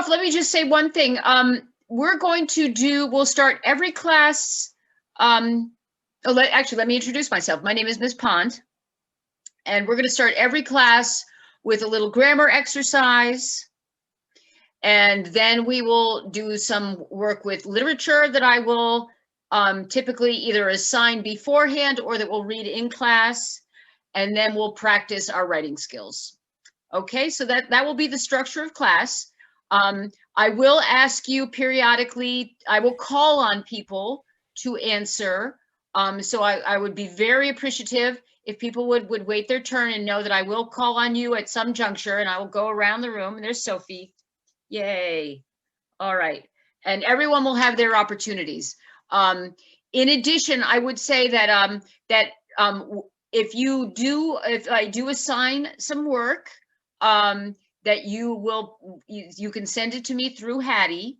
off, let me just say one thing. We'll start every class. Actually, let me introduce myself. My name is Ms. Pont, and we're going to start every class with a little grammar exercise. And then we will do some work with literature that I will typically either assign beforehand or that we'll read in class. And then we'll practice our writing skills. Okay, so that will be the structure of class. I will ask you periodically, I will call on people to answer. So I would be very appreciative if people would wait their turn and know that I will call on you at some juncture, and I will go around the room. And there's Sophie. Yay. All right. And everyone will have their opportunities. In addition, I would say that if I do assign some work, that you can send it to me through Hattie,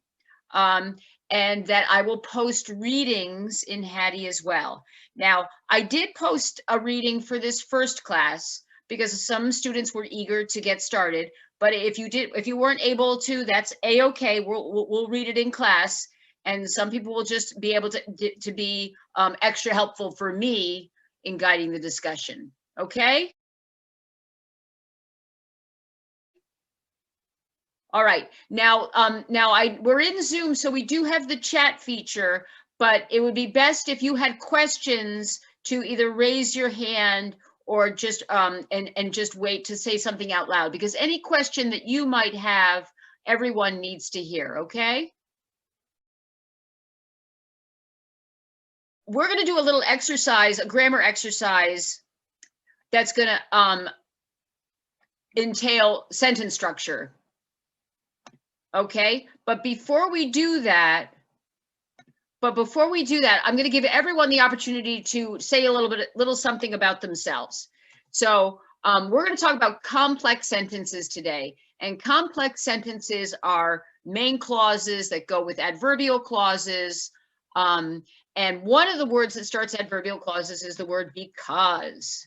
and that I will post readings in Hattie as well. Now, I did post a reading for this first class because some students were eager to get started. But if you weren't able to, that's a-okay. We'll read it in class, and some people will just be able to be extra helpful for me in guiding the discussion. Okay. All right. Now we're in Zoom, so we do have the chat feature, but it would be best if you had questions to either raise your hand or just and just wait to say something out loud, because any question that you might have, everyone needs to hear, okay? We're gonna do a little exercise, a grammar exercise that's gonna entail sentence structure. Okay, but before we do that, I'm going to give everyone the opportunity to say a little something about themselves. So we're going to talk about complex sentences today, and complex sentences are main clauses that go with adverbial clauses. And one of the words that starts adverbial clauses is the word because.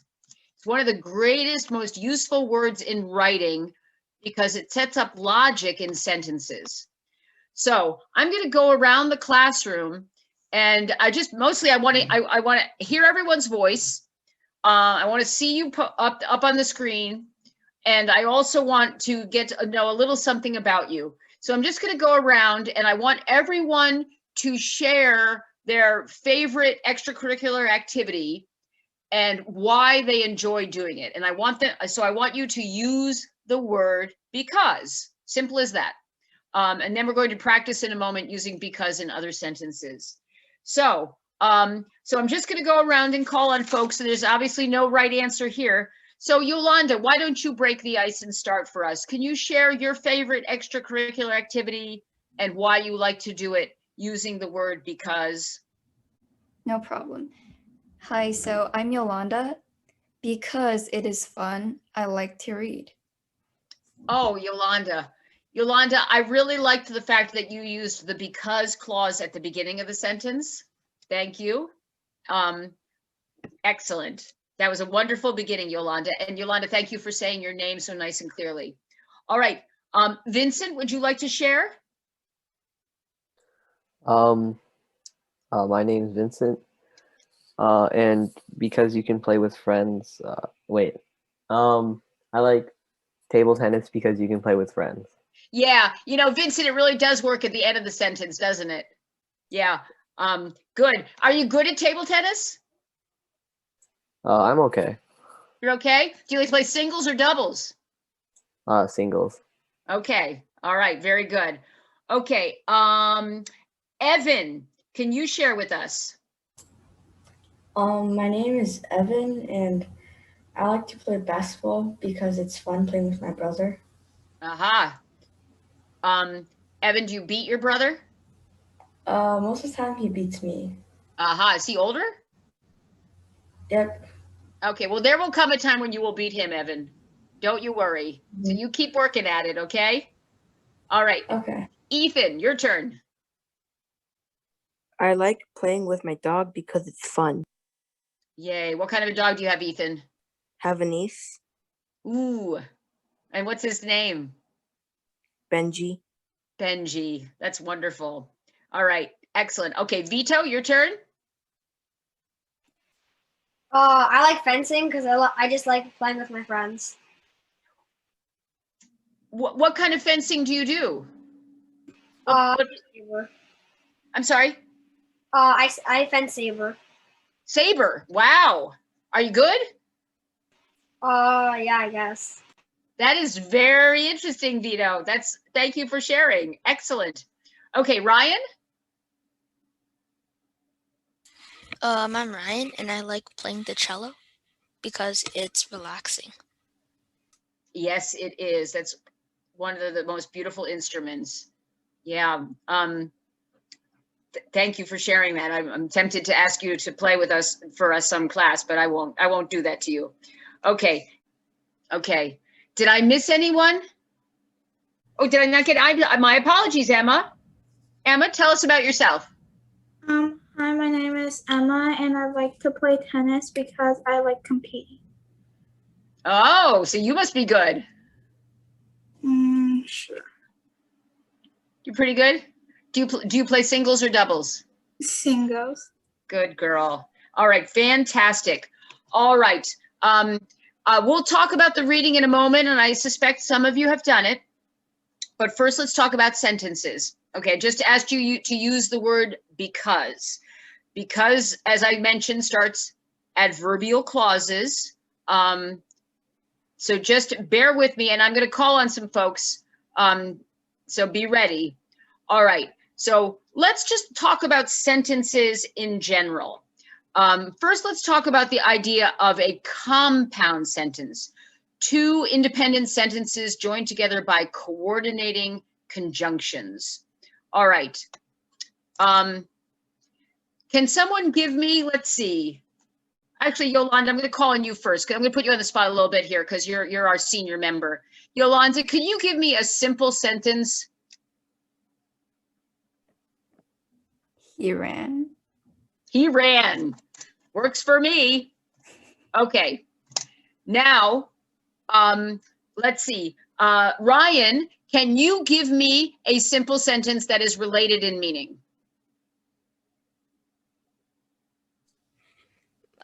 It's one of the greatest, most useful words in writing because it sets up logic in sentences. So I'm going to go around the classroom, and I want to hear everyone's voice. I want to see you up on the screen, and I also want to get to know a little something about you. So I'm just going to go around, and I want everyone to share their favorite extracurricular activity and why they enjoy doing it. And I want you to use the word because. Simple as that. And then we're going to practice in a moment using because in other sentences. So I'm just going to go around and call on folks. So there's obviously no right answer here. So Yolanda, why don't you break the ice and start for us? Can you share your favorite extracurricular activity and why you like to do it using the word because? No problem. Hi, so I'm Yolanda. Because it is fun, I like to read. Oh, Yolanda, I really liked the fact that you used the because clause at the beginning of the sentence. Thank you. Excellent. That was a wonderful beginning, Yolanda. And Yolanda, thank you for saying your name so nice and clearly. All right. Vincent, would you like to share? My name is Vincent. And because you can play with friends, I like table tennis because you can play with friends. Yeah, Vincent, it really does work at the end of the sentence, doesn't it? Yeah, good. Are you good at table tennis? I'm okay. You're okay? Do you like to play singles or doubles? Singles. Okay, all right, very good. Okay, Evan, can you share with us? My name is Evan, and I like to play basketball because it's fun playing with my brother. Aha. Evan, do you beat your brother? Most of the time he beats me. Aha, is he older? Yep. Okay, well, there will come a time when you will beat him, Evan. Don't you worry. So you keep working at it, okay? All right. Okay. Ethan, your turn. I like playing with my dog because it's fun. Yay. What kind of a dog do you have, Ethan? Havanese. Ooh. And what's his name? Benji. Benji, that's wonderful. All right, excellent. Okay, Vito, your turn. I like fencing because I just like playing with my friends. What kind of fencing do you do? Saber. I'm sorry? I fence saber. Saber, wow. Are you good? Yeah, I guess. That is very interesting, Vito. Thank you for sharing. Excellent. Okay, Ryan? I'm Ryan, and I like playing the cello because it's relaxing. Yes, it is. That's one of the most beautiful instruments. Yeah. Thank you for sharing that. I'm tempted to ask you to play with us for some class, but I won't do that to you. Okay. Okay. Did I miss anyone? Oh, did I not get? My apologies, Emma. Emma, tell us about yourself. Hi, my name is Emma, and I like to play tennis because I like competing. Oh, so you must be good. Sure. You're pretty good? Do you play singles or doubles? Singles. Good girl. All right, fantastic. All right. We'll talk about the reading in a moment, and I suspect some of you have done it. But first, let's talk about sentences. Okay, just asked you to use the word because. Because, as I mentioned, starts adverbial clauses. So just bear with me, and I'm going to call on some folks. So be ready. All right, so let's just talk about sentences in general. First, let's talk about the idea of a compound sentence. Two independent sentences joined together by coordinating conjunctions. All right. Can someone give me, let's see. Actually, Yolanda, I'm going to call on you first. I'm going to put you on the spot a little bit here because you're our senior member. Yolanda, can you give me a simple sentence? He ran. He ran. Works for me. Okay. Now, let's see. Ryan, can you give me a simple sentence that is related in meaning?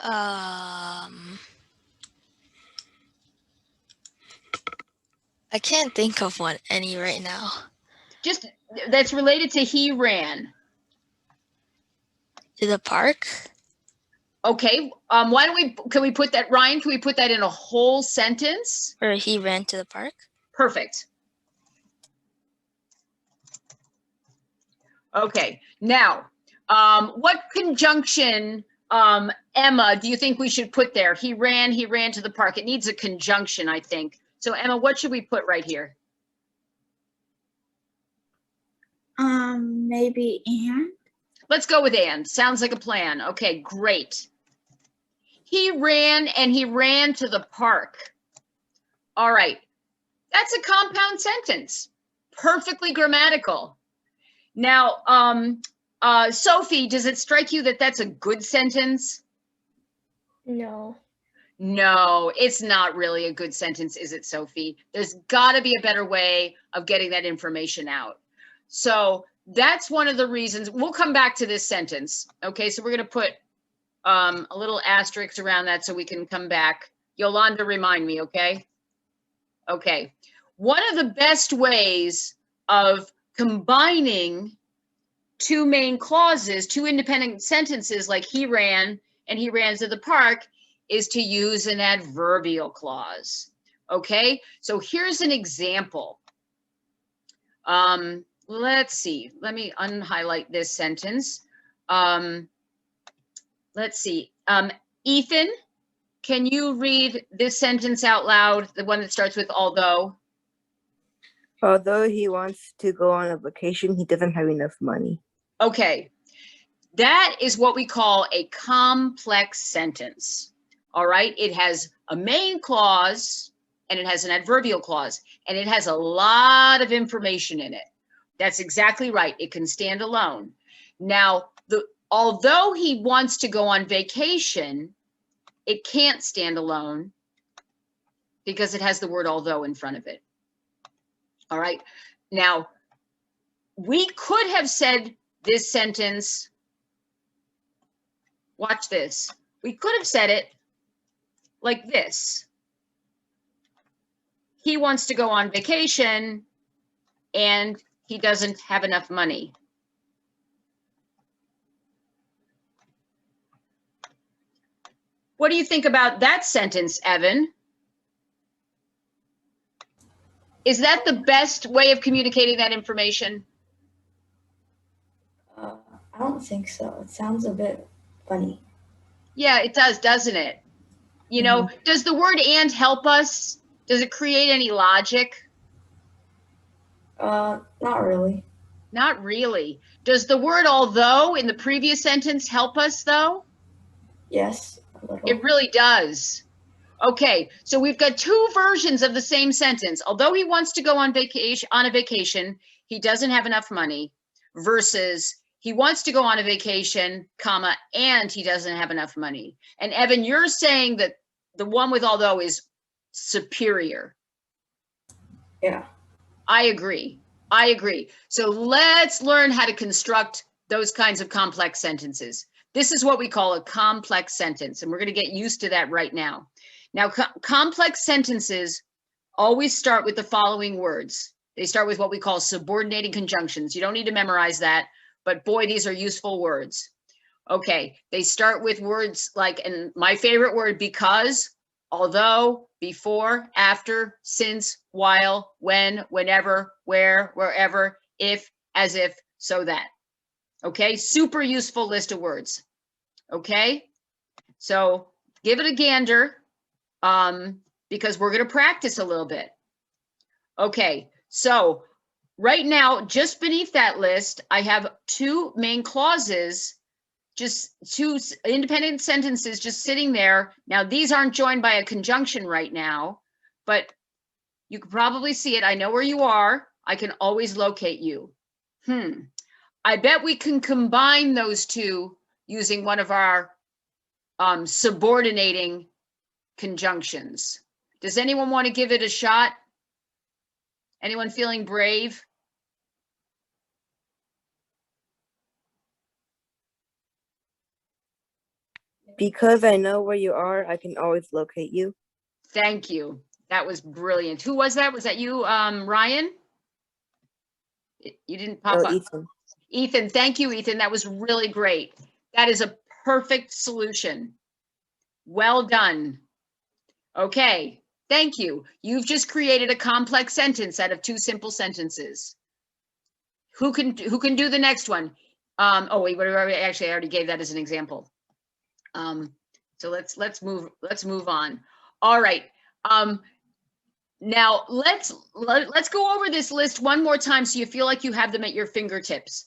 I can't think of any right now. Just that's related to he ran. To the park? Okay. Can we put that, Ryan, can we put that in a whole sentence? Or he ran to the park? Perfect. Okay. Now, what conjunction, Emma, do you think we should put there? He ran to the park. It needs a conjunction, I think. So Emma, what should we put right here? Maybe and. Let's go with and. Sounds like a plan. Okay, great. He ran to the park. All right. That's a compound sentence. Perfectly grammatical. Now, Sophie, does it strike you that that's a good sentence? No. No, it's not really a good sentence, is it, Sophie? There's got to be a better way of getting that information out. So that's one of the reasons. We'll come back to this sentence. Okay, so we're going to put a little asterisk around that so we can come back. Yolanda, remind me, okay? Okay. One of the best ways of combining two main clauses, two independent sentences like he ran and he ran to the park is to use an adverbial clause. Okay, so here's an example. Let's see, let me unhighlight this sentence. Let's see, Ethan, can you read this sentence out loud, the one that starts with although? Although he wants to go on a vacation, he doesn't have enough money. Okay, that is what we call a complex sentence. All right, it has a main clause and it has an adverbial clause and it has a lot of information in it. That's exactly right. It can stand alone. Now, although he wants to go on vacation, it can't stand alone because it has the word although in front of it. All right. Now, we could have said this sentence. Watch this. We could have said it like this. He wants to go on vacation and he doesn't have enough money. What do you think about that sentence, Evan? Is that the best way of communicating that information? I don't think so. It sounds a bit funny. Yeah, it does, doesn't it? You know, does the word and help us? Does it create any logic? Not really. Not really. Does the word although in the previous sentence help us though? Yes, a little. It really does. Okay, so we've got two versions of the same sentence. Although he wants to go on a vacation, he doesn't have enough money, versus he wants to go on a vacation, comma, and he doesn't have enough money. And Evan, you're saying that the one with although is superior. Yeah. I agree. I agree. So let's learn how to construct those kinds of complex sentences. This is what we call a complex sentence, and we're going to get used to that right now. Now, complex sentences always start with the following words. They start with what we call subordinating conjunctions. You don't need to memorize that, but boy, these are useful words. Okay, they start with words like, and my favorite word, because, although, before, after, since, while, when, whenever, where, wherever, if, as if, so that. Okay, super useful list of words. Okay, so give it a gander because we're going to practice a little bit. Okay, so right now, just beneath that list, I have two main clauses, just two independent sentences just sitting there. Now, these aren't joined by a conjunction right now, but you can probably see it. I know where you are. I can always locate you. I bet we can combine those two using one of our subordinating conjunctions. Does anyone want to give it a shot? Anyone feeling brave? Because I know where you are, I can always locate you. Thank you. That was brilliant. Who was that? Was that you, Ryan? You didn't pop up. Ethan. Ethan, thank you, Ethan. That was really great. That is a perfect solution. Well done. Okay, thank you. You've just created a complex sentence out of two simple sentences. Who can do the next one? Oh wait, actually I already gave that as an example. So let's move on. All right. Now let's go over this list one more time so you feel like you have them at your fingertips.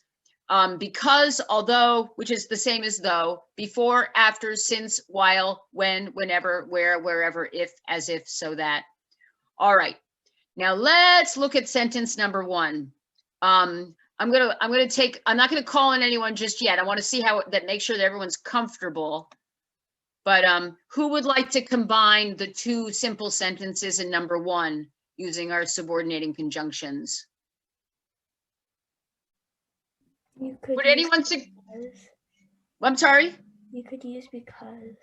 Because, although, which is the same as though, before, after, since, while, when, whenever, where, wherever, if, as if, so that. All right. Now let's look at sentence number one. I'm not going to call on anyone just yet. I want to see make sure that everyone's comfortable. But who would like to combine the two simple sentences in number one using our subordinating conjunctions? You could Would anyone say? I'm sorry? You could use because.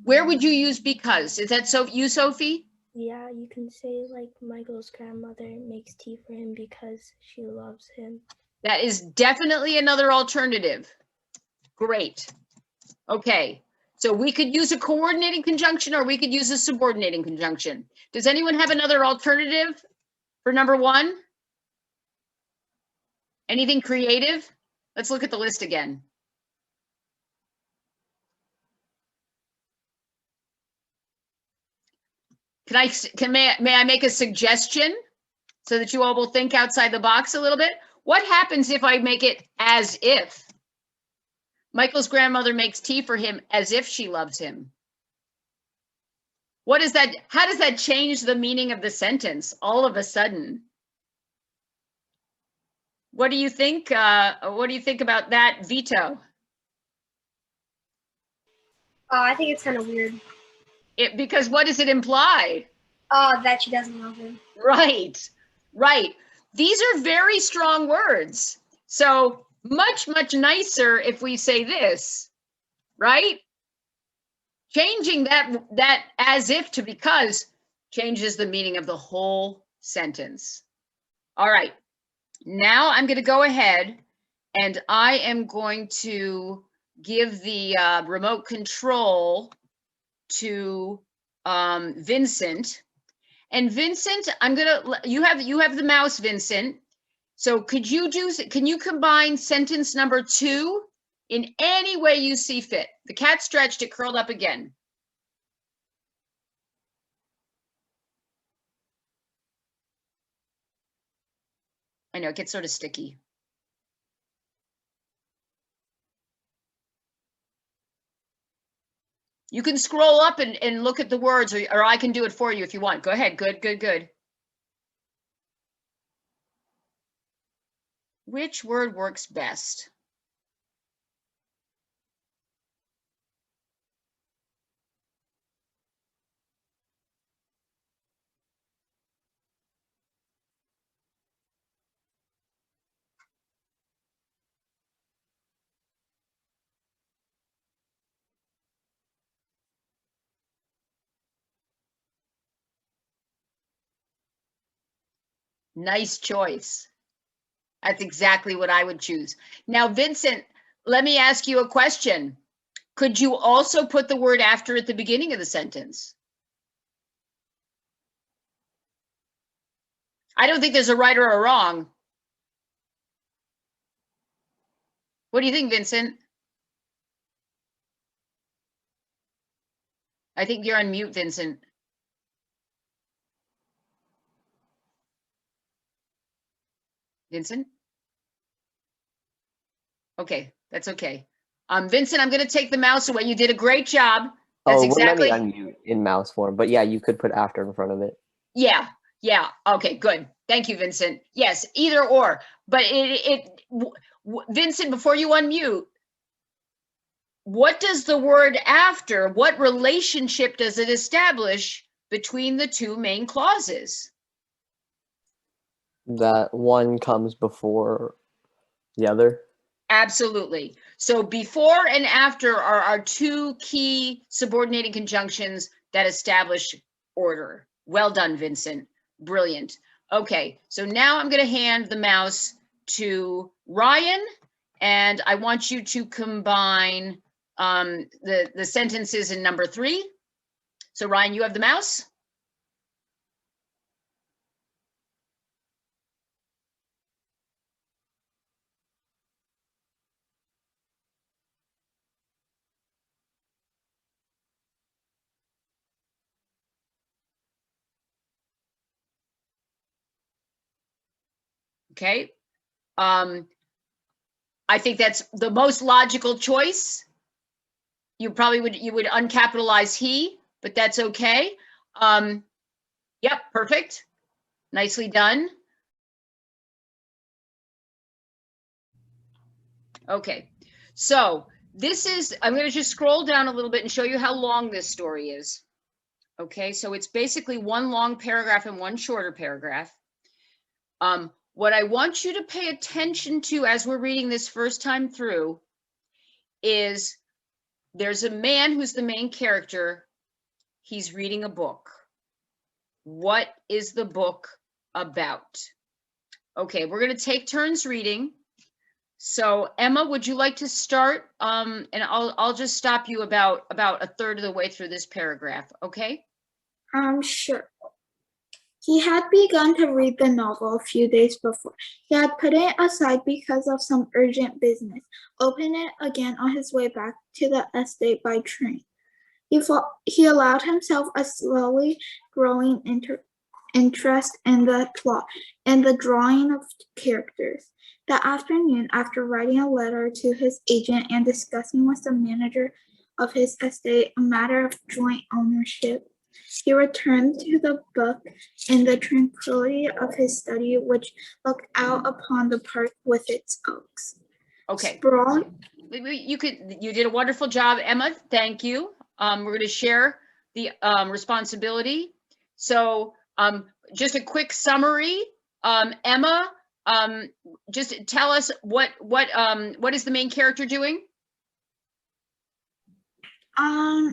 Where would you use because? Is that you, Sophie? Yeah, you can say like Michael's grandmother makes tea for him because she loves him. That is definitely another alternative. Great. Okay. So we could use a coordinating conjunction or we could use a subordinating conjunction. Does anyone have another alternative for number one? Anything creative? Let's look at the list again. May I make a suggestion so that you all will think outside the box a little bit? What happens if I make it as if? Michael's grandmother makes tea for him as if she loves him. What is that? How does that change the meaning of the sentence all of a sudden? What do you think? What do you think about that, Vito? I think it's kind of weird. Because what does it imply? That she doesn't love him. Right, right. These are very strong words. So much, much nicer if we say this, right? Changing that as if to because changes the meaning of the whole sentence. All right, now I'm going to go ahead and I am going to give the remote control to Vincent. And Vincent, you have the mouse, Vincent. So can you combine sentence number 2 in any way you see fit? The cat stretched, it curled up again. I know, it gets sort of sticky. You can scroll up and look at the words, or I can do it for you if you want. Go ahead, good. Which word works best? Nice choice. That's exactly what I would choose. Now, Vincent, let me ask you a question. Could you also put the word after at the beginning of the sentence? I don't think there's a right or a wrong. What do you think, Vincent? I think you're on mute, Vincent. Vincent? Okay, that's okay. Vincent, I'm going to take the mouse away. You did a great job. That's exactly. We're letting unmute in mouse form, but yeah, you could put after in front of it. Yeah. Okay, good. Thank you, Vincent. Yes, either or. But Vincent, before you unmute, what does the word after, what relationship does it establish between the two main clauses? That one comes before the other. Absolutely. So before and after are our two key subordinating conjunctions that establish order. Well done, Vincent. Brilliant. Okay, so now I'm going to hand the mouse to Ryan, and I want you to combine the sentences in number 3. So Ryan, you have the mouse. Okay. I think that's the most logical choice. You would uncapitalize he, but that's okay. Yep, perfect. Nicely done. Okay, so I'm going to just scroll down a little bit and show you how long this story is. Okay, so it's basically one long paragraph and one shorter paragraph. What I want you to pay attention to as we're reading this first time through is there's a man who's the main character. He's reading a book. What is the book about? Okay, we're going to take turns reading. So Emma, would you like to start? And I'll just stop you about a third of the way through this paragraph, okay? Sure. He had begun to read the novel a few days before. He had put it aside because of some urgent business, opened it again on his way back to the estate by train. He allowed himself a slowly growing interest in the plot and the drawing of characters. That afternoon, after writing a letter to his agent and discussing with the manager of his estate a matter of joint ownership, he returned to the book in the tranquility of his study, which looked out upon the park with its oaks. Okay. You did a wonderful job, Emma. Thank you. We're going to share the responsibility. So just a quick summary Emma, just tell us what is the main character doing?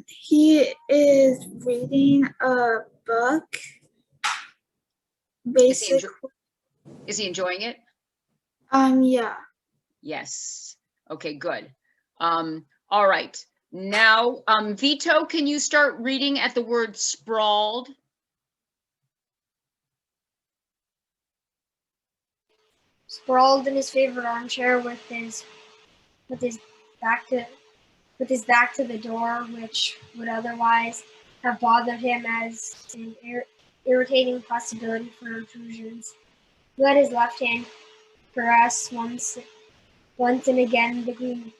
He is reading a book. Basically, Is he enjoying it? yeah. Yes. Okay, good. All right. Now, Vito, can you start reading at the word sprawled? Sprawled in his favorite armchair with his back to the door, which would otherwise have bothered him as an irritating possibility for intrusions. He let his left hand caress once and again the green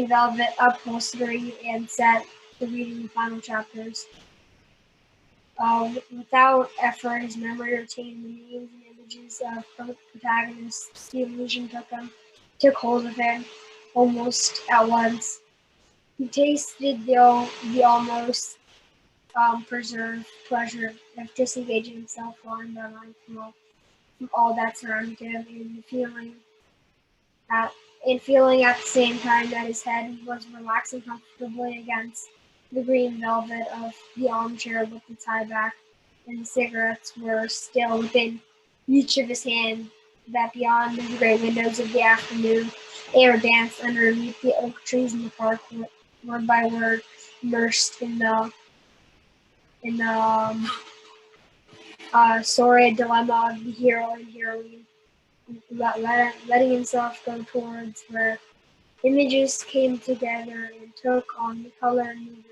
velvet upholstery and set to reading the final chapters. Without effort, his memory retained the names and images of protagonists. The illusion took hold of him almost at once. He tasted the almost preserved pleasure of disengaging himself line by line from all that surrounded him, and feeling at the same time that his head was relaxing comfortably against the green velvet of the armchair with its high back, and the cigarettes were still within reach of his hand, that beyond the great windows of the afternoon air danced underneath the oak trees in the park, word by word, immersed in the sordid dilemma of the hero and heroine, letting himself go towards where images came together and took on the color and movement.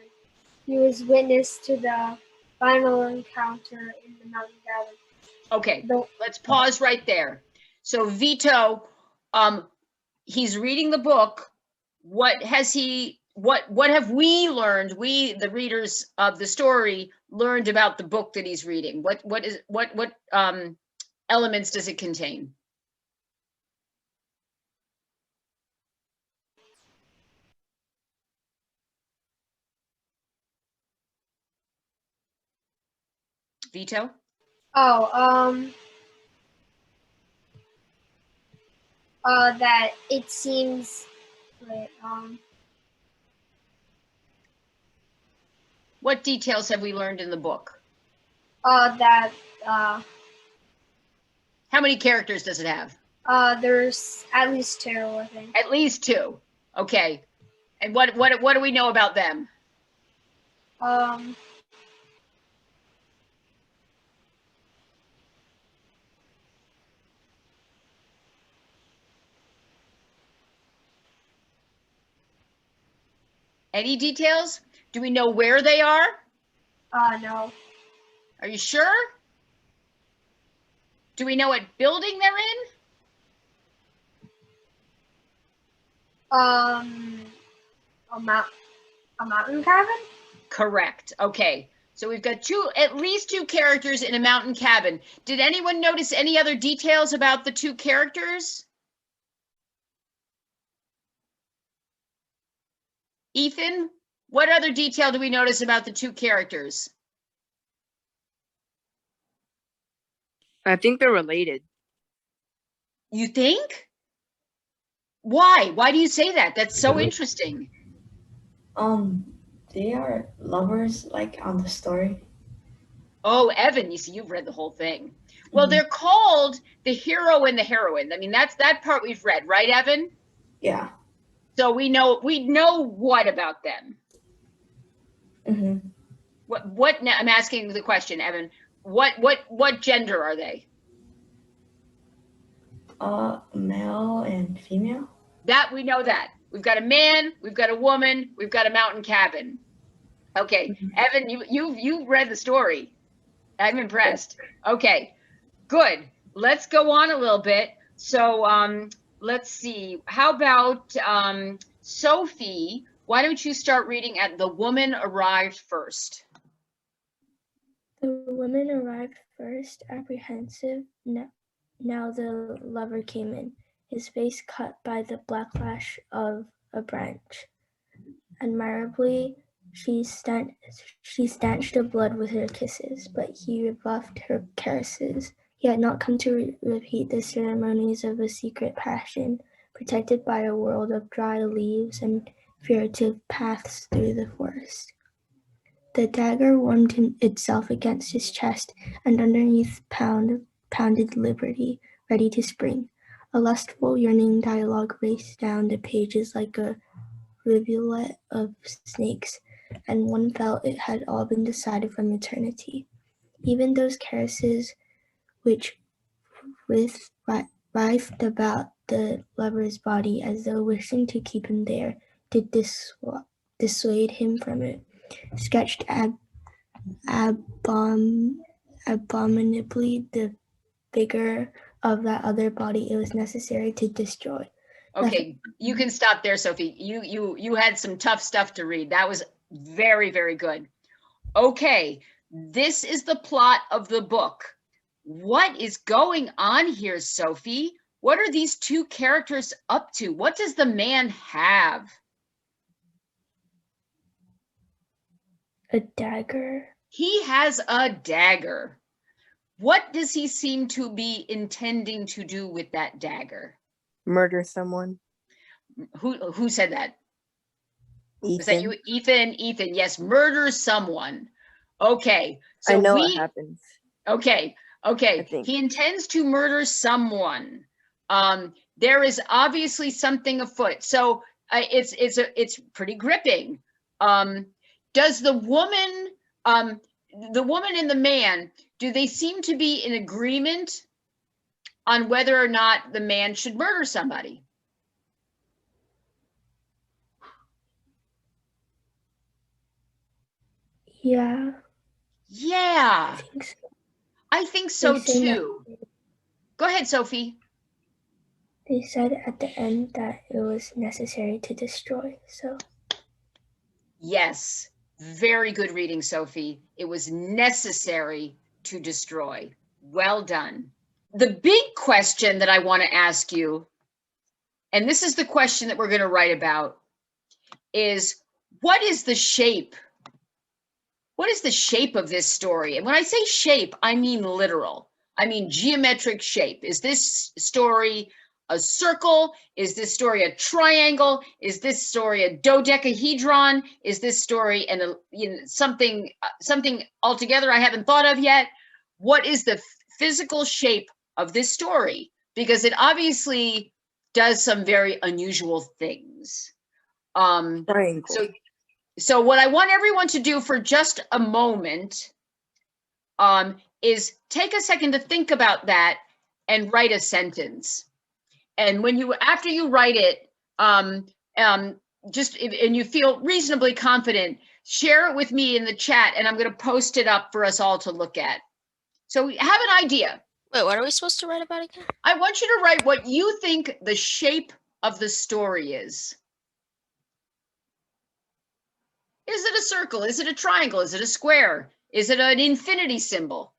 He was witness to the final encounter in the mountain valley. Okay, let's pause right there. So Vito, he's reading the book. What have we learned? We, the readers of the story, learned about the book that he's reading. What elements does it contain? Vito? That it seems like, what details have we learned in the book? that How many characters does it have? there's at least 2, I think. At least 2. Okay. And what do we know about them? Any details? Do we know where they are? No. Are you sure? Do we know what building they're in? A mountain cabin? Correct. Okay. So we've got at least 2 characters in a mountain cabin. Did anyone notice any other details about the 2 characters? Ethan, what other detail do we notice about the 2 characters? I think they're related. You think? Why? Why do you say that? That's so interesting. They are lovers, like on the story. Oh, Evan, you see, you've read the whole thing. Well, they're called the hero and the heroine. I mean, that part we've read, right, Evan? Yeah. So we know what about them? What now, I'm asking the question, Evan. What gender are they? Male and female. That we know that. We've got a man, we've got a woman, we've got a mountain cabin. Okay, Evan, you've read the story. I'm impressed. Okay, good. Let's go on a little bit. So let's see. How about Sophie? Why don't you start reading at "The woman arrived first"? The woman arrived first, apprehensive. Now the lover came in, his face cut by the backlash of a branch. Admirably, she stanched the blood with her kisses, but he rebuffed her caresses. He had not come to repeat the ceremonies of a secret passion, protected by a world of dry leaves and furtive paths through the forest. The dagger warmed itself against his chest, and underneath pounded liberty, ready to spring. A lustful, yearning dialogue raced down the pages like a rivulet of snakes, and one felt it had all been decided from eternity. Even those caresses which writhed about the lover's body as though wishing to keep him there, did dissuade him from it, sketched abominably the vigor of that other body it was necessary to destroy. Okay, you can stop there, Sophie. You had some tough stuff to read. That was very, very good. Okay, this is the plot of the book. What is going on here, Sophie? What are these two characters up to? What does the man have? A dagger. He has a dagger. What does he seem to be intending to do with that dagger? Murder someone. Who said that? Ethan. Was that you, Ethan? Ethan, yes, murder someone. Okay, so I know what happens. Okay, he intends to murder someone. There is obviously something afoot. So it's pretty gripping. Does the woman and the man, do they seem to be in agreement on whether or not the man should murder somebody? Yeah. Yeah. I think so. I think so too. Go ahead, Sophie. They said at the end that it was necessary to destroy, so. Yes, very good reading, Sophie. It was necessary to destroy. Well done. The big question that I want to ask you, and this is the question that we're going to write about, is what is the shape? What is the shape of this story? And when I say shape, I mean literal. I mean geometric shape. Is this story a circle? Is this story a triangle? Is this story a dodecahedron? Is this story something altogether I haven't thought of yet? What is the physical shape of this story? Because it obviously does some very unusual things. Triangle. So what I want everyone to do for just a moment is take a second to think about that and write a sentence. And after you write it, and you feel reasonably confident, share it with me in the chat, and I'm going to post it up for us all to look at. So have an idea. Wait, what are we supposed to write about again? I want you to write what you think the shape of the story is. Is it a circle? Is it a triangle? Is it a square? Is it an infinity symbol?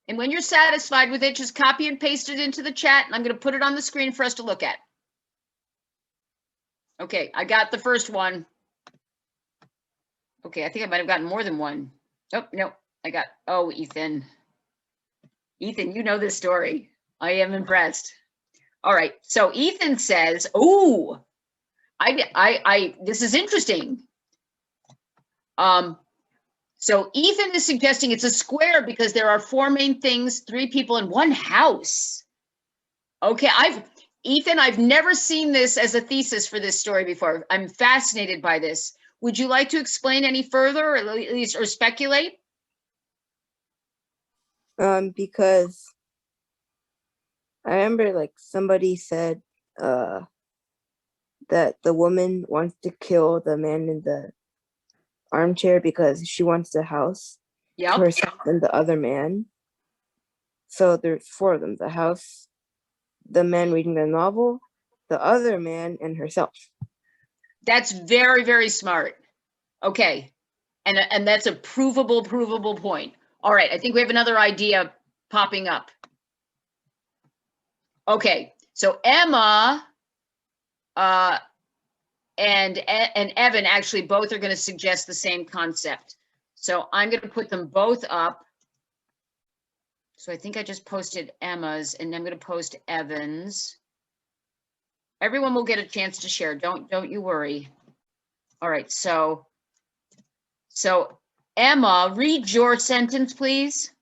And when you're satisfied with it, just copy and paste it into the chat, and I'm going to put it on the screen for us to look at. Okay, I got the first one. Okay, I think I might have gotten more than one. Oh, no, Ethan. Ethan, you know this story. I am impressed. All right, so Ethan says, this is interesting. So Ethan is suggesting it's a square because there are 4 main things, 3 people in 1 house. Okay, Ethan, I've never seen this as a thesis for this story before. I'm fascinated by this. Would you like to explain any further, or at least, or speculate? Because I remember somebody said that the woman wants to kill the man in the armchair because she wants the house to herself and the other man. So there's 4 of them: the house, the man reading the novel, the other man, and herself. That's very, very smart. Okay, and that's a provable point. All right, I think we have another idea popping up. Okay, so Emma and Evan actually both are going to suggest the same concept. So I'm going to put them both up. So I think I just posted Emma's, and I'm going to post Evan's. Everyone will get a chance to share. Don't you worry. All right, so Emma, read your sentence, please.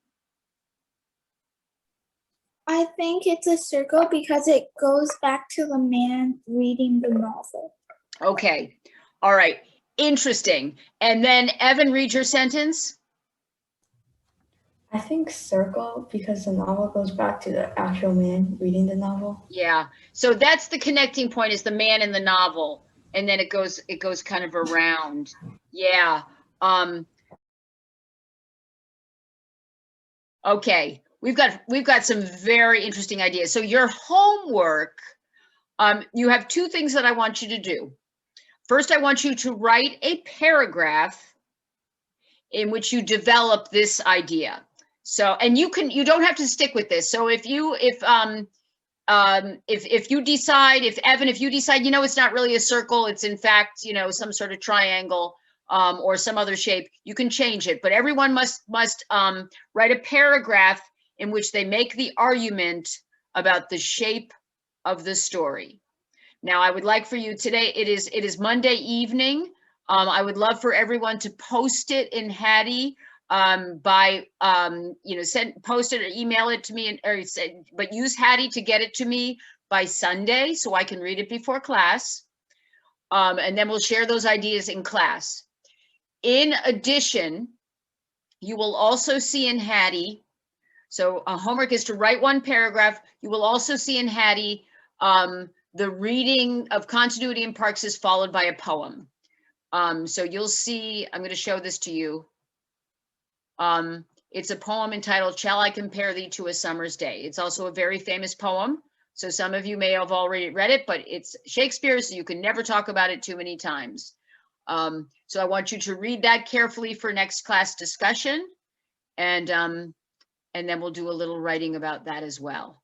I think it's a circle because it goes back to the man reading the novel. Okay, all right, interesting. And then Evan, read your sentence. I think circle because the novel goes back to the actual man reading the novel. Yeah, so that's the connecting point, is the man in the novel, and then it goes kind of around. Yeah. Okay, we've got some very interesting ideas. So your homework, you have two things that I want you to do. First, I want you to write a paragraph in which you develop this idea. So, and you don't have to stick with this. So if you decide, Evan, if you decide, it's not really a circle, it's in fact, some sort of triangle, or some other shape, you can change it. But everyone must write a paragraph in which they make the argument about the shape of the story. Now, I would like for you today, it is Monday evening. I would love for everyone to post it in Hattie by post it or email it to me, but use Hattie to get it to me by Sunday so I can read it before class. And then we'll share those ideas in class. In addition, you will also see in Hattie, so homework is to write one paragraph. You will also see in Hattie, the reading of Continuity in Parks is followed by a poem. So you'll see, I'm going to show this to you. It's a poem entitled, "Shall I Compare Thee to a Summer's Day?" It's also a very famous poem. So some of you may have already read it, but it's Shakespeare, so you can never talk about it too many times. So I want you to read that carefully for next class discussion, and then we'll do a little writing about that as well.